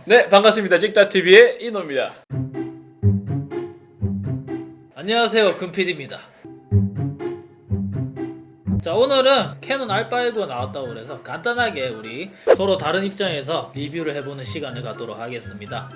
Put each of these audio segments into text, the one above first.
네, 반갑습니다. 찍다TV의 이노입니다. 안녕하세요, 금PD입니다. 자, 오늘은 캐논 R5가 나왔다고 그래서 간단하게 우리 서로 다른 입장에서 리뷰를 해보는 시간을 갖도록 하겠습니다.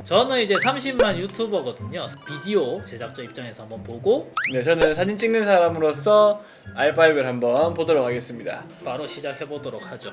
저는 이제 30만 유튜버거든요. 비디오 제작자 입장에서 한번 보고 네, 저는 사진 찍는 사람으로서 R5를 한번 보도록 하겠습니다. 바로 시작해보도록 하죠.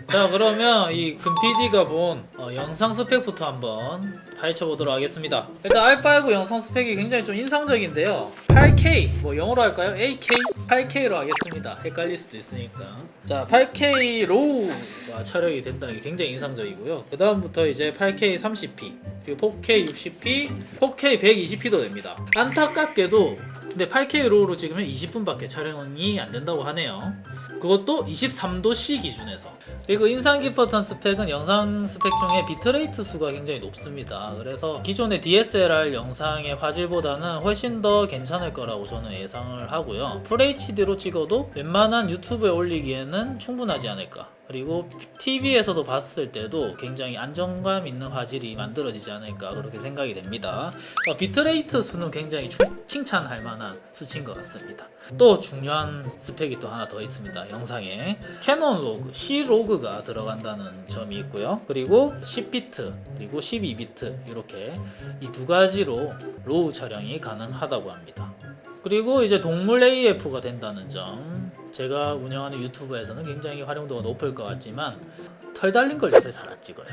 자, 그러면 이 금PD가 본 영상 스펙부터 한번 파헤쳐보도록 하겠습니다. 일단 R5 영상 스펙이 굉장히 좀 인상적인데요. 8K, 뭐 영어로 할까요? AK? 8K로 하겠습니다. 헷갈릴 수도 있으니까. 자, 8K 로우가 촬영이 된다는 게 굉장히 인상적이고요. 그 다음부터 이제 8K 30p, 그리고 4K 60p, 4K 120p도 됩니다. 안타깝게도 근데 8K 로우로 찍으면 20분밖에 촬영이 안 된다고 하네요. 그것도 23도C 기준에서. 그리고 인상 깊었던 스펙은 영상 스펙 중에 비트레이트 수가 굉장히 높습니다. 그래서 기존의 DSLR 영상의 화질보다는 훨씬 더 괜찮을 거라고 저는 예상을 하고요. FHD로 찍어도 웬만한 유튜브에 올리기에는 충분하지 않을까. 그리고 TV에서도 봤을 때도 굉장히 안정감 있는 화질이 만들어지지 않을까 그렇게 생각이 됩니다. 비트레이트 수는 굉장히 칭찬할 만한 수치인 것 같습니다. 또 중요한 스펙이 또 하나 더 있습니다. 영상에 캐논 로그, C 로그가 들어간다는 점이 있고요. 그리고 10비트 그리고 12비트 이렇게 이 두 가지로 로우 촬영이 가능하다고 합니다. 그리고 이제 동물 AF가 된다는 점, 제가 운영하는 유튜브에서는 굉장히 활용도가 높을 것 같지만 털 달린 걸 요새 잘 안 찍어요.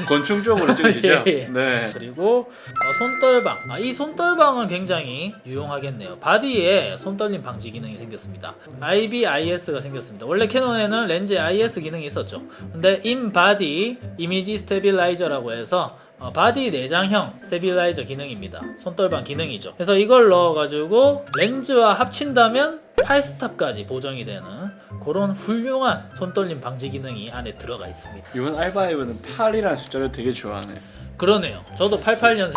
곤충 쪽으로 찍으시죠? 예. 네. 그리고 손떨방, 이 손떨방은 굉장히 유용하겠네요. 바디에 손떨림 방지 기능이 생겼습니다. IBIS가 생겼습니다. 원래 캐논에는 렌즈에 IS 기능이 있었죠. 근데 인바디 이미지 스테빌라이저라고 해서 바디 내장형 스테빌라이저 기능입니다. 손떨방 기능이죠. 그래서 이걸 넣어가지고 렌즈와 합친다면 8스탑까지 보정이 되는 그런 훌륭한 손떨림 방지 기능이 안에 들어가 있습니다. 이번 R5는 8이라는 숫자를 되게 좋아하네. 그러네요. 저도 88년생.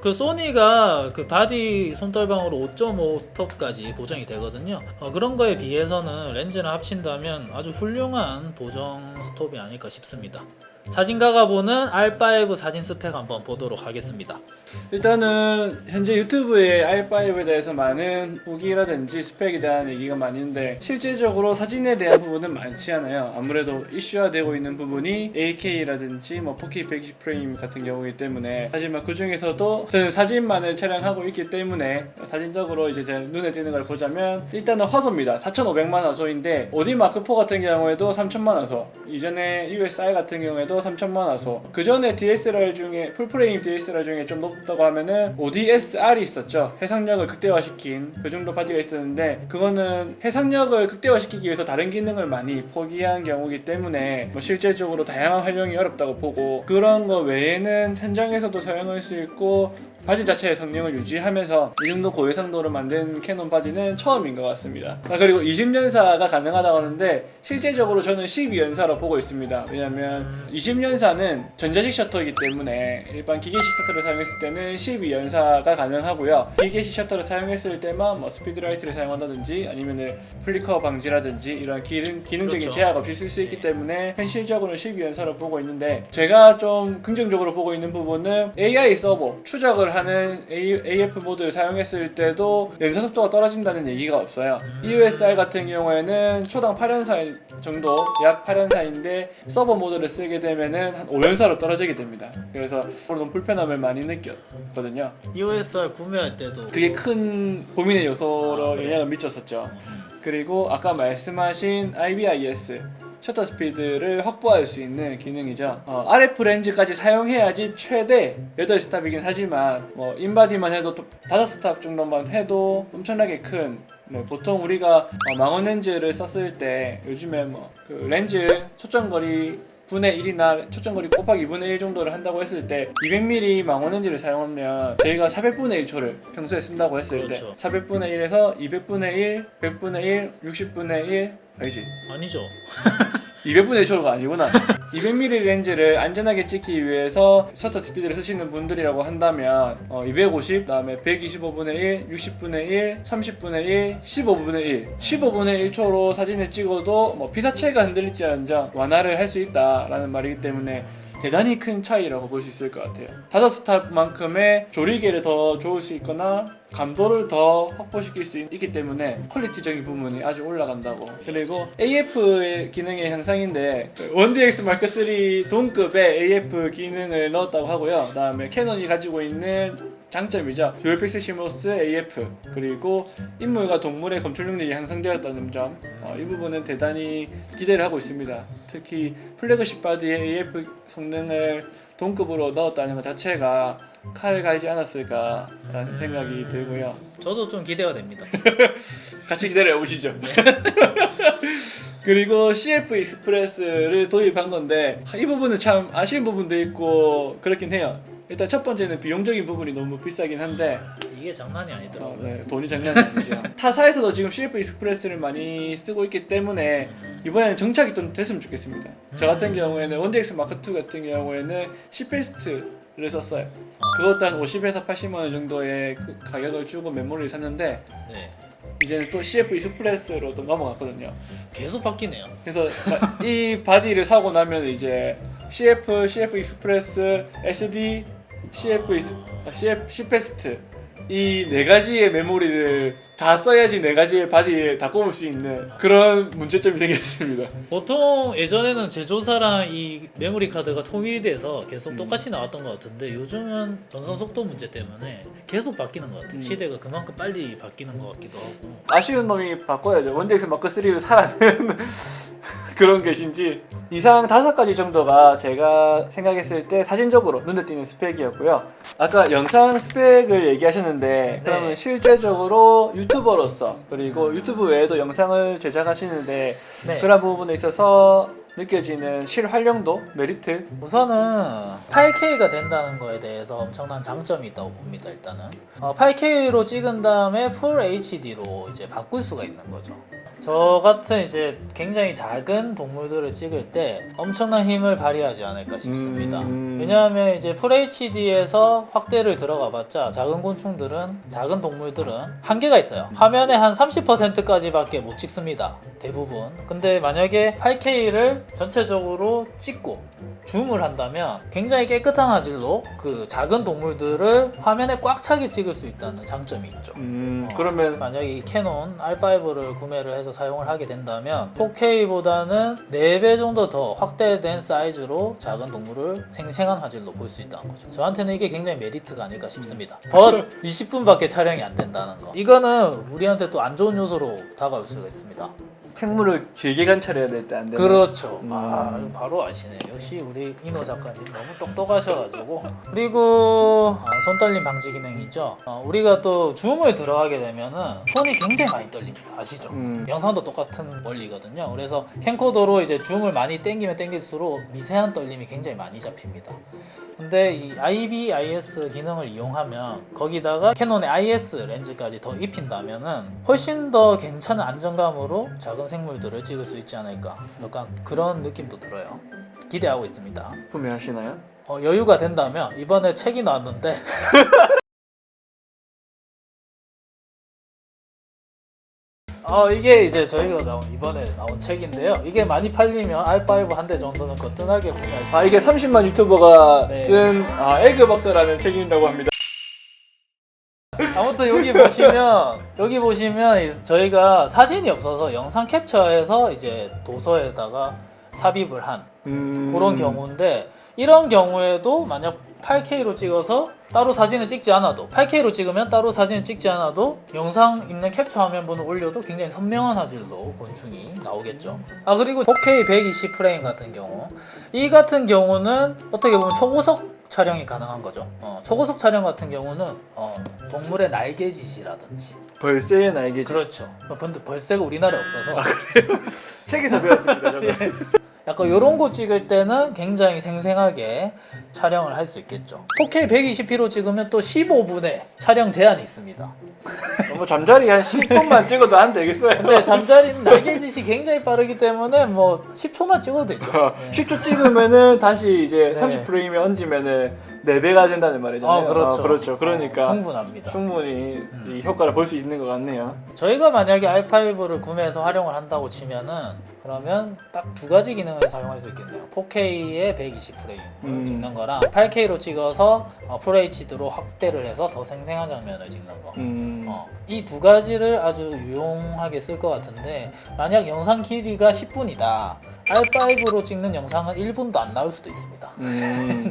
그 소니가 그 바디 손떨방으로 5.5 스톱까지 보정이 되거든요. 그런 거에 비해서는 렌즈랑 합친다면 아주 훌륭한 보정 스톱이 아닐까 싶습니다. 사진가가 보는 R5 사진 스펙 한번 보도록 하겠습니다. 일단은 현재 유튜브에 R5에 대해서 많은 후기라든지 스펙에 대한 얘기가 많이 있는데 실제적으로 사진에 대한 부분은 많지 않아요. 아무래도 이슈화되고 있는 부분이 8K라든지 뭐 4K 120프레임 같은 경우이기 때문에, 하지만 그 중에서도 저는 사진만을 촬영하고 있기 때문에 사진적으로 이제 제 눈에 띄는 걸 보자면 일단은 화소입니다. 4500만 화소인데 오디 마크4 같은 경우에도 3000만 화소, 이전에 USR 같은 경우에도 3000만 화소, 그 전에 DSLR 중에 풀프레임 DSLR 중에 좀 높다고 하면은 ODSR이 있었죠. 해상력을 극대화시킨 그 정도 바디가 있었는데, 그거는 해상력을 극대화시키기 위해서 다른 기능을 많이 포기한 경우이기 때문에 뭐 실제적으로 다양한 활용이 어렵다고 보고, 그런 거 외에는 현장에서도 사용할 수 있고 바디 자체의 성능을 유지하면서 이 정도 고해상도를 만든 캐논 바디는 처음인 것 같습니다. 그리고 20연사가 가능하다고 하는데 실제적으로 저는 12연사로 보고 있습니다. 왜냐면 20연사는 전자식 셔터이기 때문에 일반 기계식 셔터를 사용했을 때는 12연사가 가능하고요. 기계식 셔터를 사용했을 때만 뭐 스피드라이트를 사용한다든지 아니면 플리커 방지라든지 이런 기능적인 그렇죠. 제약 없이 쓸 수 있기 때문에 현실적으로는 12연사로 보고 있는데, 제가 좀 긍정적으로 보고 있는 부분은 AI 서버 추적을 하는 AF 모드를 사용했을 때도 연사 속도가 떨어진다는 얘기가 없어요. EOSR 같은 경우에는 초당 8연사 정도, 약 8연사인데 서버 모드를 쓰게 되면은 한 5연사로 떨어지게 됩니다. 그래서 너무 불편함을 많이 느꼈거든요. EOSR 구매할 때도 그게 큰 고민의 요소로 그래? 영향을 미쳤었죠. 그리고 아까 말씀하신 IBIS 셔터 스피드를 확보할 수 있는 기능이죠. RF 렌즈까지 사용해야지 최대 8스탑이긴 하지만 뭐 인바디만 해도 5스탑 정도만 해도 엄청나게 큰, 보통 우리가 망원 렌즈를 썼을 때 요즘에 뭐 그 렌즈 초점거리 분의 1이나 초점거리 곱하기 2분의 1 정도를 한다고 했을 때 200mm 망원 렌즈를 사용하면 저희가 400분의 1초를 평소에 쓴다고 했을 그렇죠. 때 400분의 1에서 200분의 1, 100분의 1, 60분의 1 아니지? 아니죠. 200분의 1초가 아니구나. 200mm 렌즈를 안전하게 찍기 위해서 셔터 스피드를 쓰시는 분들이라고 한다면 250, 그다음에 125분의 1, 60분의 1, 30분의 1, 15분의 1, 15분의 1초로 사진을 찍어도 뭐 피사체가 흔들릴지언정 완화를 할 수 있다라는 말이기 때문에 대단히 큰 차이라고 볼 수 있을 것 같아요. 5스탑만큼의 조리개를 더 좋을 수 있거나 감도를 더 확보시킬 수 있기 때문에 퀄리티적인 부분이 아주 올라간다고. 그리고 AF의 기능의 향상인데 1DX Mark III 동급의 AF 기능을 넣었다고 하고요. 그다음에 캐논이 가지고 있는 장점이죠. 듀얼 픽셀 시모스 AF, 그리고 인물과 동물의 검출 능력이 향상되었다는 점, 이 부분은 대단히 기대를 하고 있습니다. 특히 플래그십 바디의 AF 성능을 동급으로 넣었다는 것 자체가 칼을 가지 않았을까라는 생각이 들고요. 저도 좀 기대가 됩니다. 같이 기다려 보시죠. 그리고 CF 익스프레스를 도입한 건데 이 부분은 참 아쉬운 부분도 있고 그렇긴 해요. 일단 첫 번째는 비용적인 부분이 너무 비싸긴 한데 이게 장난이 아니더라고요. 네, 돈이 장난이 아니죠. 타사에서도 지금 CF 익스프레스를 많이 쓰고 있기 때문에 이번에는 정착이 좀 됐으면 좋겠습니다. 저 같은 경우에는 원데엑스 마크 2 같은 경우에는 C패스트를 썼어요. 그것도 한 50에서 80만 원 정도의 가격을 주고 메모리를 샀는데 네. 이제는 또 CF 익스프레스로 또 넘어갔거든요. 계속 바뀌네요. 그래서 이 바디를 사고 나면 이제 CF 익스프레스, SD, C패스트 이 네 가지의 메모리를 다 써야지 네 가지의 바디에 다 꼽을 수 있는 그런 문제점이 생겼습니다. 보통 예전에는 제조사랑 이 메모리 카드가 통일이 돼서 계속 똑같이 나왔던 것 같은데 요즘은 전송 속도 문제 때문에 계속 바뀌는 것 같아요. 시대가 그만큼 빨리 바뀌는 것 같기도 하고. 아쉬운 놈이 바꿔야죠. 원덱스 마크 3를 사라는 그런 것인지 이상 5가지 정도가 제가 생각했을 때 사진적으로 눈에 띄는 스펙이었고요. 아까 영상 스펙을 얘기하셨는데 그러면 네. 실제적으로 유튜버로서 그리고 유튜브 외에도 영상을 제작하시는데 네. 그런 부분에 있어서 느껴지는 실활용도, 메리트. 우선은 8K가 된다는 거에 대해서 엄청난 장점이 있다고 봅니다. 일단은 8K로 찍은 다음에 풀 HD로 이제 바꿀 수가 있는 거죠. 저 같은 이제 굉장히 작은 동물들을 찍을 때 엄청난 힘을 발휘하지 않을까 싶습니다. 왜냐하면 이제 풀 HD에서 확대를 들어가봤자 작은 곤충들은, 작은 동물들은 한계가 있어요. 화면의 한 30%까지밖에 못 찍습니다. 대부분. 근데 만약에 8K를 전체적으로 찍고 줌을 한다면 굉장히 깨끗한 화질로 그 작은 동물들을 화면에 꽉 차게 찍을 수 있다는 장점이 있죠. 그러면 만약에 이 캐논 R5를 구매를 해서 사용을 하게 된다면 4K보다는 4배 정도 더 확대된 사이즈로 작은 동물을 생생한 화질로 볼 수 있다는 거죠. 저한테는 이게 굉장히 메리트가 아닐까 싶습니다. 20분밖에 촬영이 안 된다는 거. 이거는 우리한테 또 안 좋은 요소로 다가올 수가 있습니다. 생물을 길게 관찰해야 될 때 안 되는. 그렇죠. 바로 아시네. 역시 우리 인호 작가님 너무 똑똑하셔가지고. 그리고 손 떨림 방지 기능이죠. 우리가 또 줌을 들어가게 되면은 손이 굉장히 많이 떨립니다. 아시죠? 영상도 똑같은 원리거든요. 그래서 캠코더로 이제 줌을 많이 당기면 당길수록 미세한 떨림이 굉장히 많이 잡힙니다. 근데 이 IBIS 기능을 이용하면 거기다가 캐논의 IS 렌즈까지 더 입힌다면은 훨씬 더 괜찮은 안정감으로 작은 생물들을 찍을 수 있지 않을까, 약간 그런 느낌도 들어요. 기대하고 있습니다. 구매하시나요? 여유가 된다면 이번에 책이 나왔는데 이게 이제 저희가 이번에 나온 책인데요. 이게 많이 팔리면 R5 한 대 정도는 거뜬하게 구매할 수 있어요. 이게 30만 유튜버가 네. 쓴 에그 박사라는 책이라고 합니다. 아무튼 여기 보시면 저희가 사진이 없어서 영상 캡처해서 이제 도서에다가 삽입을 한 그런 경우인데, 이런 경우에도 만약 8K로 찍어서 따로 사진을 찍지 않아도, 8K로 찍으면 따로 사진을 찍지 않아도 영상 있는 캡처 화면본을 올려도 굉장히 선명한 화질로 곤충이 나오겠죠. 그리고 4K 120프레임 같은 경우, 이 같은 경우는 어떻게 보면 초고속 촬영이 가능한 거죠. 초고속 촬영 같은 경우는 동물의 날개짓이라든지. 벌새의 날개짓. 그렇죠. 근데 벌새가 우리나라에 없어서 책에서 배웠습니다. 저는. 약간 이런 거 찍을 때는 굉장히 생생하게 촬영을 할 수 있겠죠. 4K 120p로 찍으면 또 15분에 촬영 제한이 있습니다. 뭐 잠자리 한 10분만 찍어도 안 되겠어요. 근데 잠자리는 날개짓이 굉장히 빠르기 때문에 뭐 10초만 찍어도 되죠. 네. 10초 찍으면은 다시 이제 네. 30프레임에 얹으면은 4배가 된다는 말이잖아요. 그렇죠. 그렇죠. 그러니까 충분합니다. 충분히 이 효과를 볼 수 있는 것 같네요. 저희가 만약에 i5를 구매해서 활용을 한다고 치면은 그러면 딱 두 가지 기능을 사용할 수 있겠네요. 4K에 120프레임을 찍는 거랑 8K로 찍어서 FHD로 확대를 해서 더 생생한 장면을 찍는 거. 이 두 가지를 아주 유용하게 쓸 것 같은데 만약 영상 길이가 10분이다. R5로 찍는 영상은 1분도 안 나올 수도 있습니다.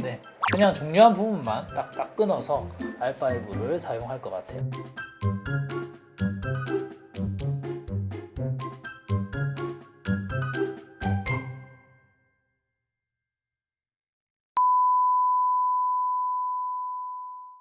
네. 그냥 중요한 부분만 딱딱 끊어서 R5를 사용할 것 같아요.